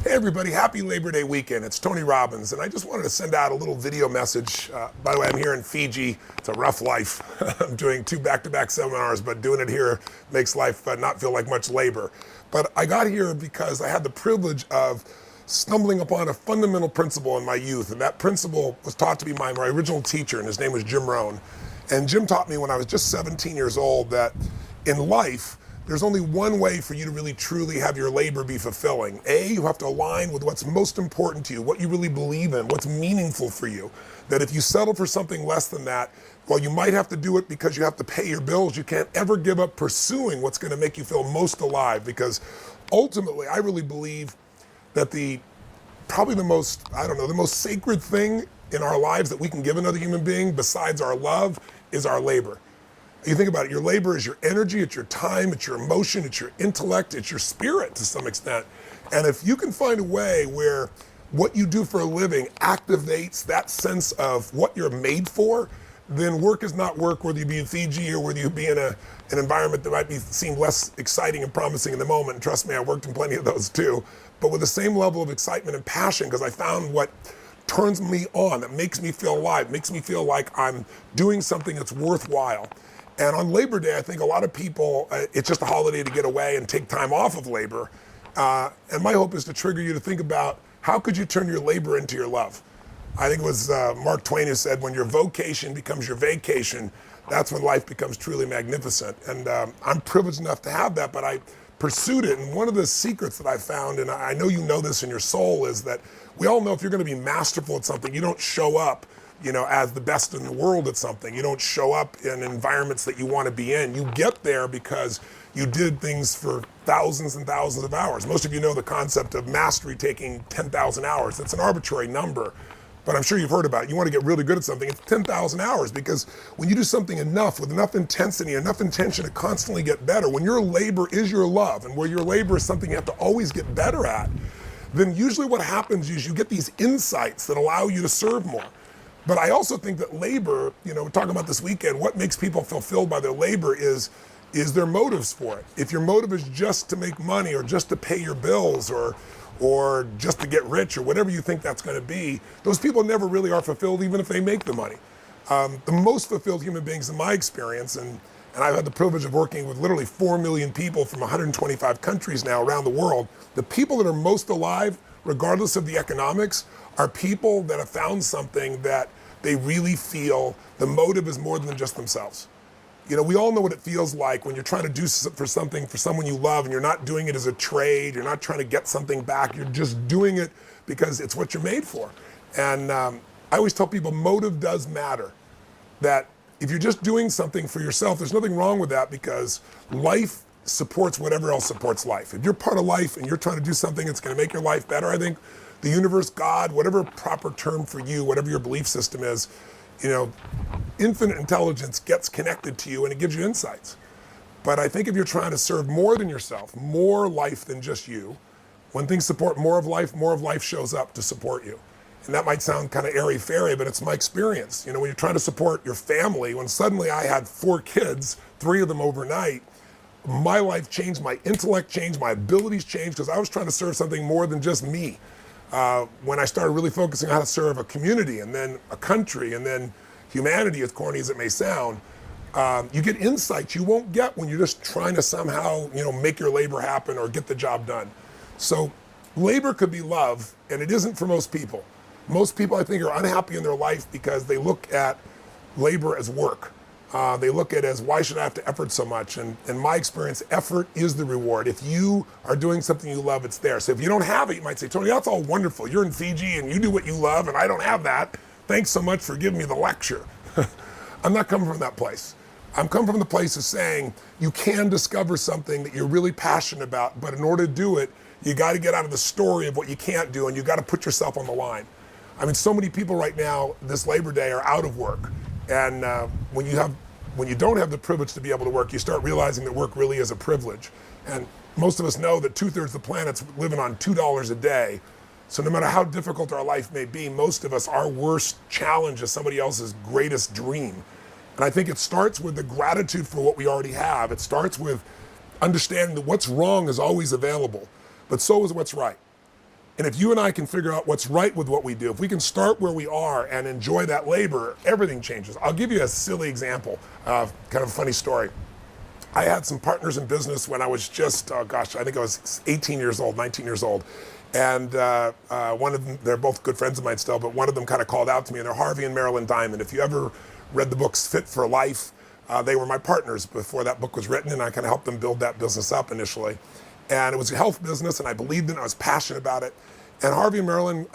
Hey everybody, happy Labor Day weekend. It's Tony Robbins, and I just wanted to send out a little video message. By the way, I'm here in Fiji. It's a rough life. I'm doing 2 back-to-back seminars, but doing it here makes life not feel like much labor. But I got here because I had the privilege of stumbling upon a fundamental principle in my youth, and that principle was taught to me by my original teacher, and his name was Jim Rohn. And Jim taught me when I was just 17 years old that in life, there's only one way for you to really truly have your labor be fulfilling. You have to align with what's most important to you, what you really believe in, what's meaningful for you. That if you settle for something less than that, while you might have to do it because you have to pay your bills, you can't ever give up pursuing what's going to make you feel most alive. Because ultimately, I really believe that probably the most sacred thing in our lives that we can give another human being besides our love is our labor. You think about it, your labor is your energy, it's your time, it's your emotion, it's your intellect, it's your spirit to some extent. And if you can find a way where what you do for a living activates that sense of what you're made for, then work is not work, whether you be in Fiji or whether you be in an environment that might seem less exciting and promising in the moment. And trust me, I worked in plenty of those too. But with the same level of excitement and passion, because I found what turns me on, that makes me feel alive, makes me feel like I'm doing something that's worthwhile. And on Labor Day, I think a lot of people, it's just a holiday to get away and take time off of labor. And my hope is to trigger you to think about how could you turn your labor into your love? I think it was Mark Twain who said, when your vocation becomes your vacation, that's when life becomes truly magnificent. And I'm privileged enough to have that, but I pursued it. And one of the secrets that I found, and I know you know this in your soul, is that we all know if you're going to be masterful at something, you don't show up as the best in the world at something. You don't show up in environments that you want to be in. You get there because you did things for thousands and thousands of hours. Most of you know the concept of mastery taking 10,000 hours. That's an arbitrary number, but I'm sure you've heard about it. You want to get really good at something, it's 10,000 hours, because when you do something enough, with enough intensity, enough intention to constantly get better, when your labor is your love, and where your labor is something you have to always get better at, then usually what happens is you get these insights that allow you to serve more. But I also think that labor, we're talking about this weekend, what makes people fulfilled by their labor is their motives for it. If your motive is just to make money or just to pay your bills or just to get rich or whatever you think that's going to be, those people never really are fulfilled even if they make the money. The most fulfilled human beings in my experience, and I've had the privilege of working with literally 4 million people from 125 countries now around the world, the people that are most alive, regardless of the economics, are people that have found something that they really feel the motive is more than just themselves. We all know what it feels like when you're trying to do for something for someone you love and you're not doing it as a trade, you're not trying to get something back, you're just doing it because it's what you're made for. And I always tell people motive does matter. That if you're just doing something for yourself, there's nothing wrong with that, because life supports whatever else supports life. If you're part of life and you're trying to do something that's going to make your life better, I think the universe, God, whatever proper term for you, whatever your belief system is, infinite intelligence gets connected to you and it gives you insights. But I think if you're trying to serve more than yourself, more life than just you, when things support more of life shows up to support you. And that might sound kind of airy-fairy, but it's my experience. When you're trying to support your family, when suddenly I had 4 kids, 3 of them overnight, my life changed, my intellect changed, my abilities changed, because I was trying to serve something more than just me. When I started really focusing on how to serve a community and then a country and then humanity, as corny as it may sound, you get insights you won't get when you're just trying to somehow, make your labor happen or get the job done. So labor could be love, and it isn't for most people. Most people, I think, are unhappy in their life because they look at labor as work. They look at it as, why should I have to effort so much? And in my experience, effort is the reward. If you are doing something you love, it's there. So if you don't have it, you might say, Tony, that's all wonderful. You're in Fiji and you do what you love and I don't have that. Thanks so much for giving me the lecture. I'm not coming from that place. I'm coming from the place of saying you can discover something that you're really passionate about, but in order to do it, you got to get out of the story of what you can't do and you got to put yourself on the line. I mean, so many people right now, this Labor Day, are out of work. And when you don't have the privilege to be able to work, you start realizing that work really is a privilege. And most of us know that 2/3 of the planet's living on $2 a day. So no matter how difficult our life may be, most of us, our worst challenge is somebody else's greatest dream. And I think it starts with the gratitude for what we already have. It starts with understanding that what's wrong is always available, but so is what's right. And if you and I can figure out what's right with what we do, if we can start where we are and enjoy that labor, everything changes. I'll give you a silly example, kind of a funny story. I had some partners in business when I was just, I think I was 18 years old, 19 years old. And one of them, they're both good friends of mine still, but one of them kind of called out to me, and they're Harvey and Marilyn Diamond. If you ever read the books Fit for Life, they were my partners before that book was written, and I kind of helped them build that business up initially. And it was a health business, and I believed in it, I was passionate about it. And Harvey and Marilyn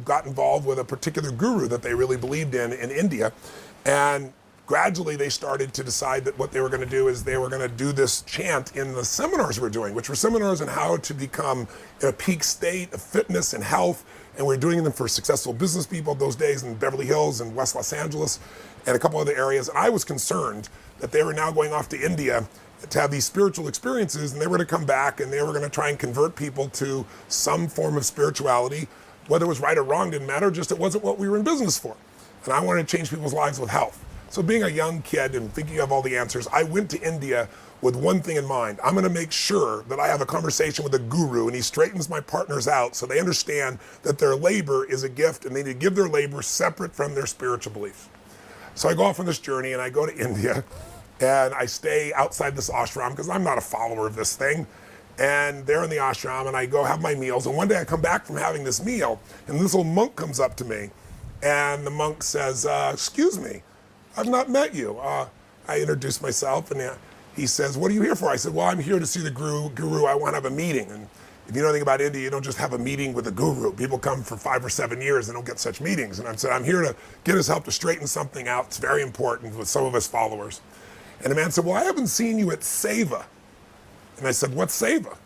got involved with a particular guru that they really believed in India. And gradually they started to decide that what they were going to do is they were going to do this chant in the seminars we're doing, which were seminars on how to become in a peak state of fitness and health. And we're doing them for successful business people those days in Beverly Hills and West Los Angeles and a couple other areas. And I was concerned that they were now going off to India to have these spiritual experiences, and they were going to come back and they were going to try and convert people to some form of spirituality. Whether it was right or wrong didn't matter, just it wasn't what we were in business for. And I wanted to change people's lives with health. So being a young kid and thinking you have all the answers, I went to India with one thing in mind. I'm going to make sure that I have a conversation with a guru and he straightens my partners out so they understand that their labor is a gift and they need to give their labor separate from their spiritual beliefs. So I go off on this journey and I go to India and I stay outside this ashram because I'm not a follower of this thing. And they're in the ashram and I go have my meals. And one day I come back from having this meal and this little monk comes up to me and the monk says, excuse me, I've not met you. I introduced myself and he says, what are you here for? I said, well, I'm here to see the guru. I want to have a meeting. And if you know anything about India, you don't just have a meeting with a guru. People come for 5 or 7 years and don't get such meetings. And I said, I'm here to get his help to straighten something out. It's very important with some of his followers. And the man said, well, I haven't seen you at Seva. And I said, what's Seva?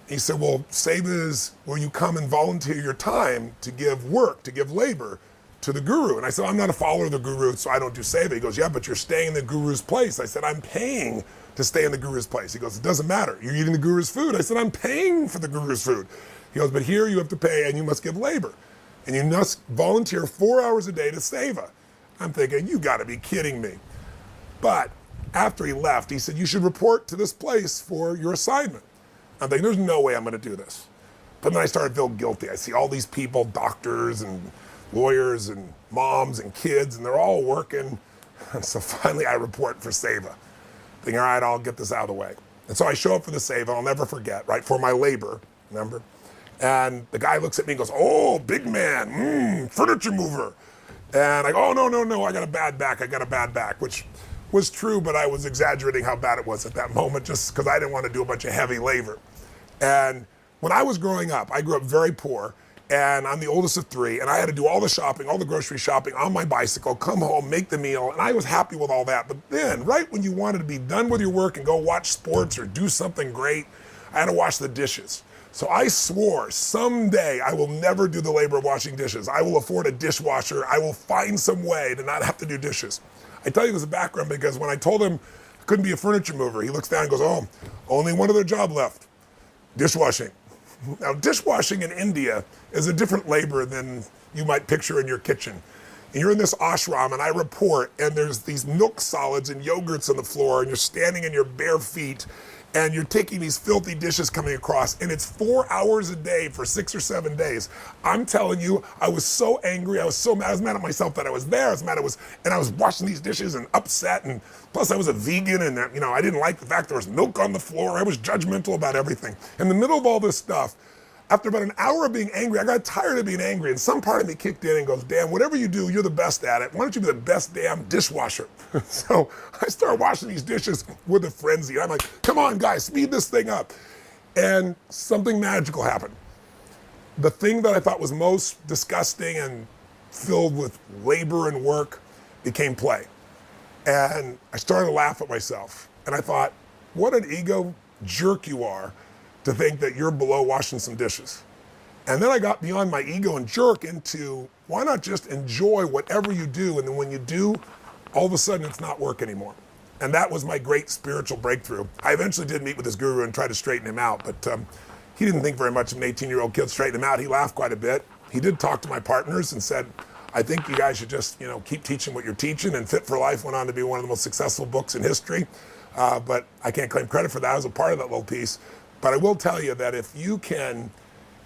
He said, well, Seva is where you come and volunteer your time to give work, to give labor to the guru. And I said, I'm not a follower of the guru, so I don't do seva. He goes, yeah, but you're staying in the guru's place. I said, I'm paying to stay in the guru's place. He goes, it doesn't matter. You're eating the guru's food. I said, I'm paying for the guru's food. He goes, but here you have to pay and you must give labor. And you must volunteer 4 hours a day to seva. I'm thinking, you gotta be kidding me. But after he left, he said, you should report to this place for your assignment. I'm thinking, there's no way I'm gonna do this. But then I started to feel guilty. I see all these people, doctors and lawyers and moms and kids, and they're all working. And so finally I report for Seva. Thinking, all right, I'll get this out of the way. And so I show up for the Seva, I'll never forget, right, for my labor, remember? And the guy looks at me and goes, oh, big man, furniture mover. And I go, oh, no, I got a bad back, which was true, but I was exaggerating how bad it was at that moment just because I didn't want to do a bunch of heavy labor. And when I was growing up, I grew up very poor. And I'm the oldest of 3, and I had to do all the shopping, all the grocery shopping on my bicycle, come home, make the meal, and I was happy with all that. But then, right when you wanted to be done with your work and go watch sports or do something great, I had to wash the dishes. So I swore someday I will never do the labor of washing dishes. I will afford a dishwasher. I will find some way to not have to do dishes. I tell you this as a background because when I told him I couldn't be a furniture mover, he looks down and goes, oh, only one other job left, dishwashing. Now, dishwashing in India is a different labor than you might picture in your kitchen. And you're in this ashram, and I report, and there's these milk solids and yogurts on the floor, and you're standing in your bare feet, and you're taking these filthy dishes coming across, and it's 4 hours a day for 6 or 7 days. I'm telling you, I was so angry, I was so mad, I was mad at myself that I was there, and I was washing these dishes and upset, and plus I was a vegan, and I didn't like the fact there was milk on the floor. I was judgmental about everything. In the middle of all this stuff, after about an hour of being angry, I got tired of being angry, and some part of me kicked in and goes, damn, whatever you do, you're the best at it. Why don't you be the best damn dishwasher? So I started washing these dishes with a frenzy. I'm like, come on, guys, speed this thing up. And something magical happened. The thing that I thought was most disgusting and filled with labor and work became play. And I started to laugh at myself. And I thought, what an ego jerk you are to think that you're below washing some dishes. And then I got beyond my ego and jerk into, why not just enjoy whatever you do, and then when you do, all of a sudden it's not work anymore. And that was my great spiritual breakthrough. I eventually did meet with this guru and try to straighten him out, but he didn't think very much of an 18-year-old kid straighten him out. He laughed quite a bit. He did talk to my partners and said, I think you guys should just keep teaching what you're teaching, and Fit for Life went on to be one of the most successful books in history. But I can't claim credit for that. I was a part of that little piece. But I will tell you that if you can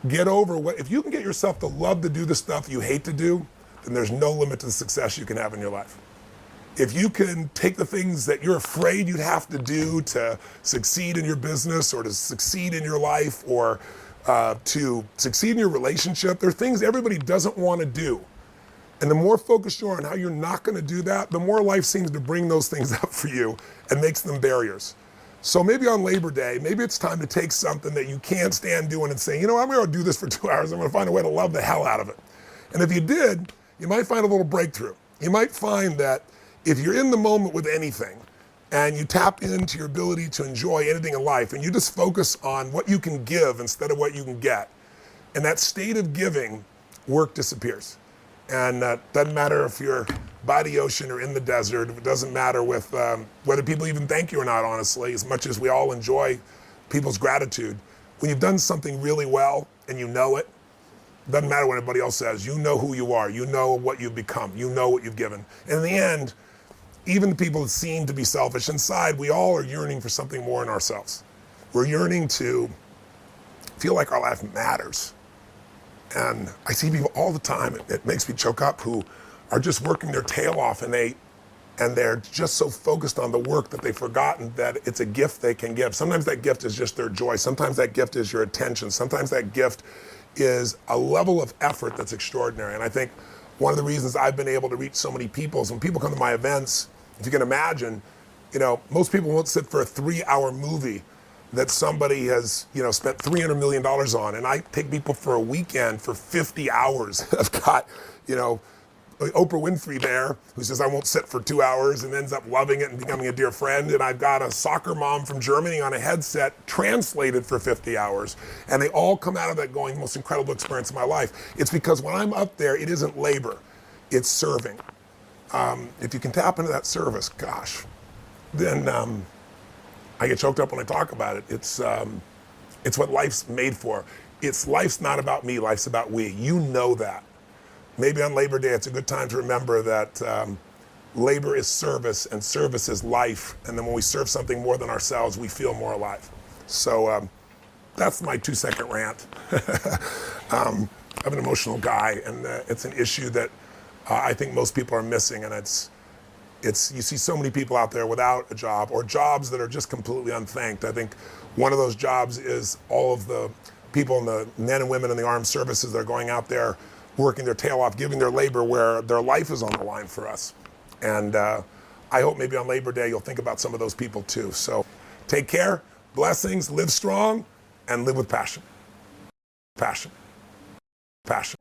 Get over what, if you can get yourself to love to do the stuff you hate to do, then there's no limit to the success you can have in your life. If you can take the things that you're afraid you'd have to do to succeed in your business or to succeed in your life or to succeed in your relationship, there are things everybody doesn't want to do. And the more focused you are on how you're not going to do that, the more life seems to bring those things up for you and makes them barriers. So maybe on Labor Day, maybe it's time to take something that you can't stand doing and say, you know, I'm going to do this for 2 hours. I'm going to find a way to love the hell out of it. And if you did, you might find a little breakthrough. You might find that if you're in the moment with anything and you tap into your ability to enjoy anything in life and you just focus on what you can give instead of what you can get, in that state of giving, work disappears. And doesn't matter if you're by the ocean or in the desert. It doesn't matter with whether people even thank you or not, honestly, as much as we all enjoy people's gratitude. When you've done something really well and you know it, doesn't matter what anybody else says. You know who you are. You know what you've become. You know what you've given. And in the end, even the people that seem to be selfish inside, we all are yearning for something more in ourselves. We're yearning to feel like our life matters. And I see people all the time, it makes me choke up, who are just working their tail off and they're just so focused on the work that they've forgotten that it's a gift they can give. Sometimes that gift is just their joy. Sometimes that gift is your attention. Sometimes that gift is a level of effort that's extraordinary. And I think one of the reasons I've been able to reach so many people is when people come to my events, if you can imagine, you know, most people won't sit for a 3-hour movie that somebody has, you know, spent $300 million on. And I take people for a weekend for 50 hours. I've got, you know, Oprah Winfrey there, who says, I won't sit for 2 hours and ends up loving it and becoming a dear friend. And I've got a soccer mom from Germany on a headset translated for 50 hours. And they all come out of that going, most incredible experience of my life. It's because when I'm up there, it isn't labor, it's serving. If you can tap into that service, gosh, then I get choked up when I talk about it. It's what life's made for. Life's not about me, life's about we. You know that. Maybe on Labor Day, it's a good time to remember that labor is service and service is life. And then when we serve something more than ourselves, we feel more alive. So that's my 2-second rant. I'm an emotional guy, and it's an issue that I think most people are missing. And it's you see so many people out there without a job or jobs that are just completely unthanked. I think one of those jobs is all of the people, and the men and women in the armed services that are going out there working their tail off, giving their labor where their life is on the line for us. And I hope maybe on Labor Day you'll think about some of those people too. So take care, blessings, live strong, and live with passion. Passion. Passion.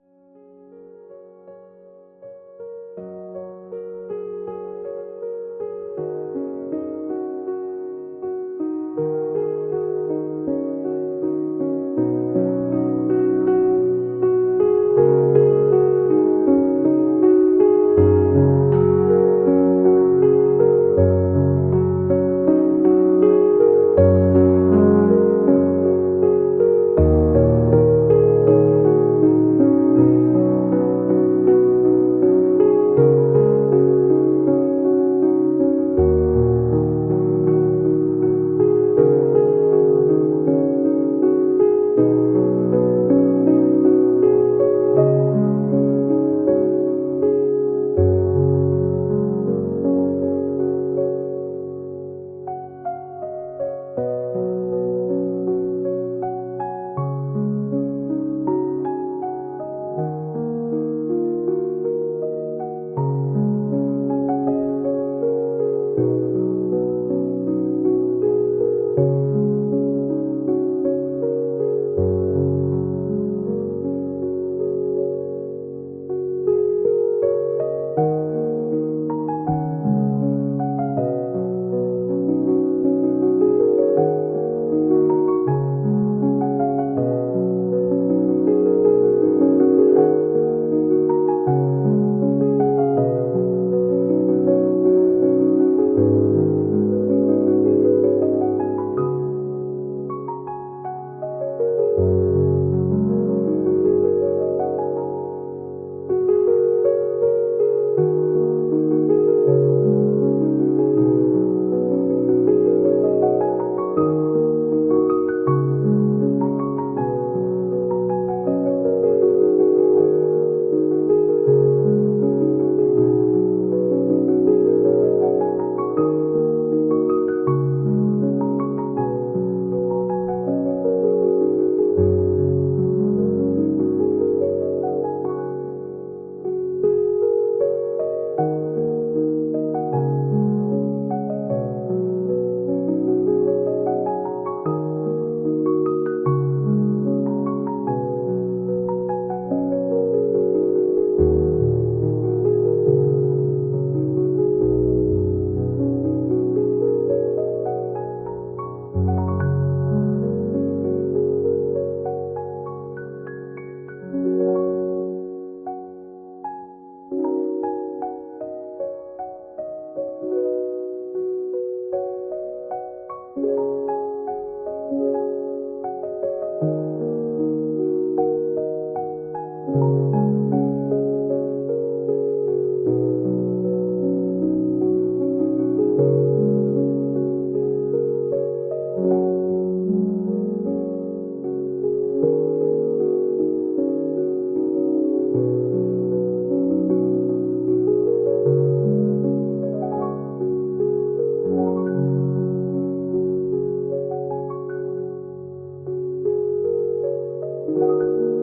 you.